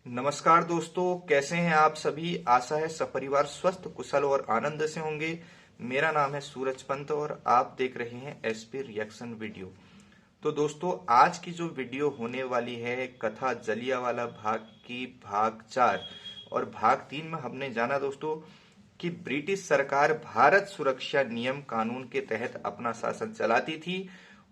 नमस्कार दोस्तों, कैसे हैं आप सभी। आशा है सपरिवार स्वस्थ कुशल और आनंद से होंगे। मेरा नाम है सूरज पंत और आप देख रहे हैं एसपी रिएक्शन वीडियो। तो दोस्तों, आज की जो वीडियो होने वाली है कथा जलियांवाला बाग की भाग 4 और भाग 3 में हमने जाना दोस्तों कि ब्रिटिश सरकार भारत सुरक्षा नियम कानून के तहत अपना शासन चलाती थी।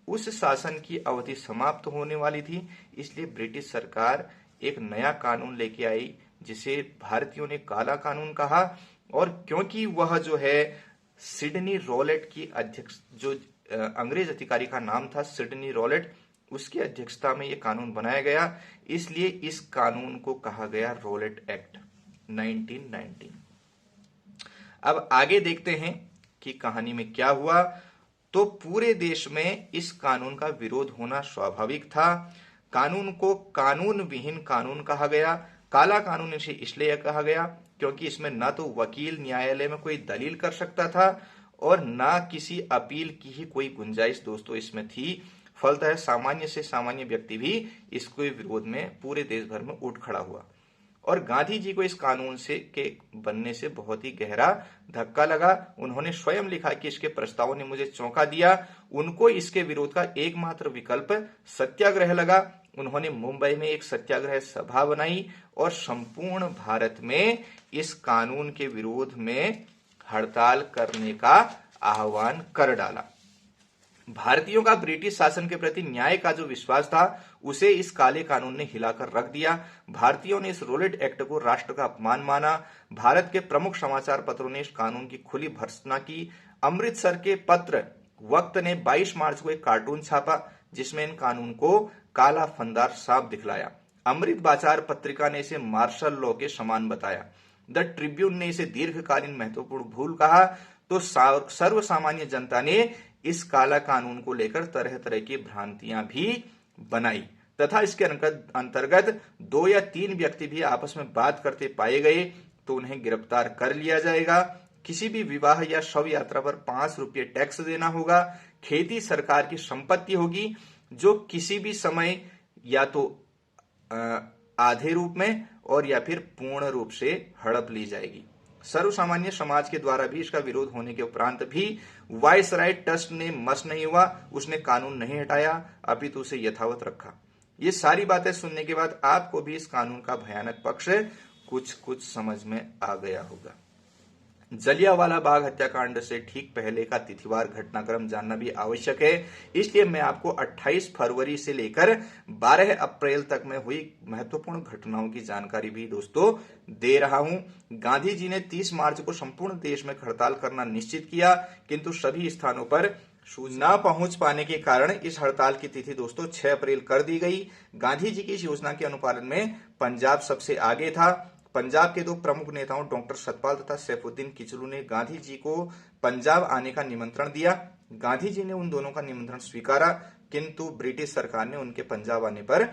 उस शासन की अवधि समाप्त होने वाली थी, इसलिए ब्रिटिश सरकार एक नया कानून लेके आई जिसे भारतीयों ने काला कानून कहा। और क्योंकि वह जो है सिडनी रॉलेट की अध्यक्ष जो अंग्रेज अधिकारी का नाम था सिडनी रॉलेट, उसकी अध्यक्षता में यह कानून बनाया गया, इसलिए इस कानून को कहा गया रॉलेट एक्ट 1919। अब आगे देखते हैं कि कहानी में क्या हुआ। तो पूरे देश में इस कानून का विरोध होना स्वाभाविक था। कानून को कानून विहीन कानून कहा गया। काला कानून इसे इसलिए कहा गया क्योंकि इसमें न तो वकील न्यायालय में कोई दलील कर सकता था और ना किसी अपील की ही कोई गुंजाइश दोस्तों इसमें थी। फलतः सामान्य से सामान्य व्यक्ति भी इसके विरोध में पूरे देश भर में उठ खड़ा हुआ और गांधी जी को इस कानून से के बनने से बहुत ही गहरा धक्का लगा। उन्होंने स्वयं लिखा कि इसके प्रस्तावों ने मुझे चौंका दिया। उनको इसके विरोध का एकमात्र विकल्प सत्याग्रह लगा। उन्होंने मुंबई में एक सत्याग्रह सभा बनाई और संपूर्ण भारत में इस कानून के विरोध में हड़ताल करने का आह्वान कर डाला। भारतीयों का ब्रिटिश शासन के प्रति न्याय का जो विश्वास था उसे इस काले कानून ने हिलाकर रख दिया। भारतीयों ने इस रॉलेट एक्ट को राष्ट्र का अपमान माना। भारत के प्रमुख समाचार पत्रों ने इस कानून की खुली भर्त्सना की। अमृतसर के पत्र वक्त ने 22 मार्च को एक कार्टून छापा जिसमें इन कानून को काला फंदार साफ दिखलाया। अमृत बाजार पत्रिका ने इसे मार्शल लॉ के समान बताया। द ट्रिब्यून ने इसे दीर्घकालीन महत्वपूर्ण भूल कहा। तो सर्व सामान्य जनता ने इस काला कानून को लेकर तरह तरह की भ्रांतियां भी बनाई तथा इसके अंतर्गत 2 या 3 व्यक्ति भी आपस में बात करते पाए गए तो उन्हें गिरफ्तार कर लिया जाएगा। किसी भी विवाह या शव यात्रा पर 5 रुपये टैक्स देना होगा। खेती सरकार की संपत्ति होगी जो किसी भी समय या तो आधे रूप में और या फिर पूर्ण रूप से हड़प ली जाएगी। सर्व सामान्य समाज के द्वारा भी इसका विरोध होने के उपरांत भी वायसराय ट्रस्ट ने मस नहीं हुआ, उसने कानून नहीं हटाया अपितु उसे यथावत रखा। ये सारी बातें सुनने के बाद आपको भी इस कानून का भयानक पक्ष कुछ कुछ समझ में आ गया होगा। जलियांवाला बाग हत्याकांड से ठीक पहले का तिथिवार घटनाक्रम जानना भी आवश्यक है, इसलिए मैं आपको 28 फरवरी से लेकर 12 अप्रैल तक में हुई महत्वपूर्ण घटनाओं की जानकारी भी दोस्तों दे रहा हूं। गांधी जी ने 30 मार्च को संपूर्ण देश में हड़ताल करना निश्चित किया, किंतु सभी स्थानों पर सूचना पहुंच पाने के कारण इस हड़ताल की तिथि दोस्तों 6 अप्रैल कर दी गई। गांधी जी की इस योजना के अनुपालन में पंजाब सबसे आगे था। पंजाब के 2 प्रमुख नेताओं डॉक्टर सतपाल तथा सैफुद्दीन किचलू ने गांधी जी को पंजाब आने का निमंत्रण दिया। गांधी जी ने उन दोनों का निमंत्रण स्वीकारा, किंतु ब्रिटिश सरकार ने उनके पंजाब आने पर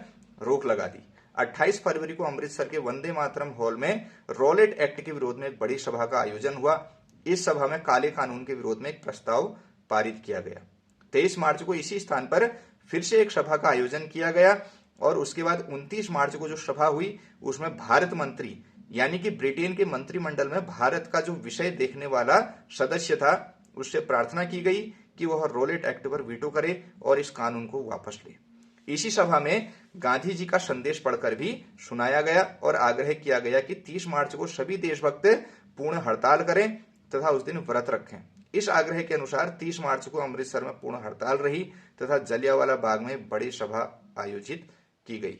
रोक लगा दी। 28 फरवरी को अमृतसर के वंदे मातरम हॉल में रॉलेट एक्ट के विरोध में एक बड़ी सभा का आयोजन हुआ। इस सभा में काले कानून के विरोध में एक प्रस्ताव पारित किया गया। 23 मार्च को इसी स्थान पर फिर से एक सभा का आयोजन किया गया और उसके बाद 29 मार्च को जो सभा हुई उसमें भारत मंत्री यानी कि ब्रिटेन के मंत्रिमंडल में भारत का जो विषय देखने वाला सदस्य था उससे प्रार्थना की गई कि वह रॉलेट एक्ट पर वीटो करे और इस कानून को वापस ले। इसी सभा में गांधी जी का संदेश पढ़कर भी सुनाया गया और आग्रह किया गया कि 30 मार्च को सभी देशभक्त पूर्ण हड़ताल करें तथा उस दिन व्रत रखें। इस आग्रह के अनुसार 30 मार्च को अमृतसर में पूर्ण हड़ताल रही तथा जलियांवाला बाग में बड़ी सभा आयोजित की गई।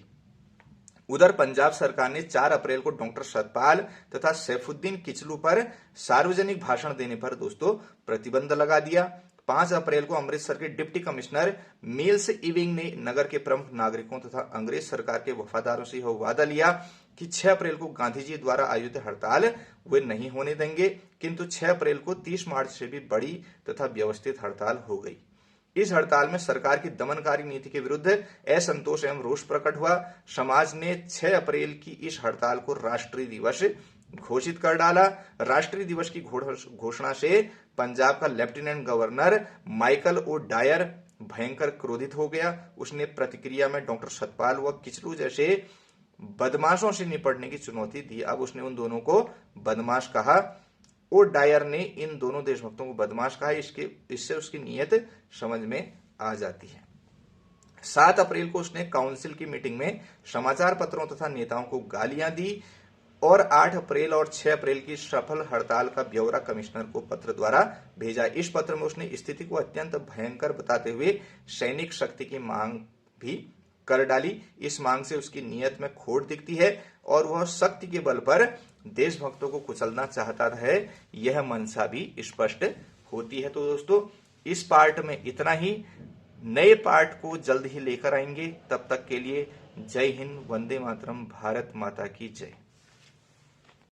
उधर पंजाब सरकार ने 4 अप्रैल को डॉक्टर सतपाल तथा सैफुद्दीन किचलू पर सार्वजनिक भाषण देने पर दोस्तों प्रतिबंध लगा दिया। 5 अप्रैल को अमृतसर के डिप्टी कमिश्नर मिल्स इविंग ने नगर के प्रमुख नागरिकों तथा अंग्रेज सरकार के वफादारों से यह वादा लिया कि 6 अप्रैल को गांधी जी द्वारा आयोजित हड़ताल वे नहीं होने देंगे, किंतु 6 अप्रैल को 30 मार्च से भी बड़ी तथा व्यवस्थित हड़ताल हो गई। इस हड़ताल में सरकार की दमनकारी नीति के विरुद्ध असंतोष एवं रोष प्रकट हुआ। समाज ने 6 अप्रैल की इस हड़ताल को राष्ट्रीय दिवस घोषित कर डाला। राष्ट्रीय दिवस की घोषणा से पंजाब का lieutenant governor Michael O Dyer भयंकर क्रोधित हो गया। उसने प्रतिक्रिया में डॉक्टर सतपाल व किचलू जैसे बदमाशों से निपटने की चुनौती दी। अब उसने उन दोनों को बदमाश कहा और डायर ने इन दोनों देशभक्तों को बदमाश कहा। इससे उसकी नीयत समझ में आ जाती है। 7 अप्रैल को उसने काउंसिल की मीटिंग में समाचार पत्रों तथा नेताओं को गालियां दी और 8 अप्रैल और 6 अप्रैल की सफल हड़ताल का ब्यौरा कमिश्नर को पत्र द्वारा भेजा। इस पत्र में उसने स्थिति को अत्यंत भयंकर बताते हुए सैनिक शक्ति की मांग भी कर डाली। इस मांग से उसकी नीयत में खोट दिखती है और वह शक्ति के बल पर देशभक्तों को कुचलना चाहता है, यह मंशा भी स्पष्ट होती है। तो दोस्तों इस पार्ट में इतना ही। नए पार्ट को जल्द ही लेकर आएंगे। तब तक के लिए जय हिंद, वंदे मातरम, भारत माता की जय।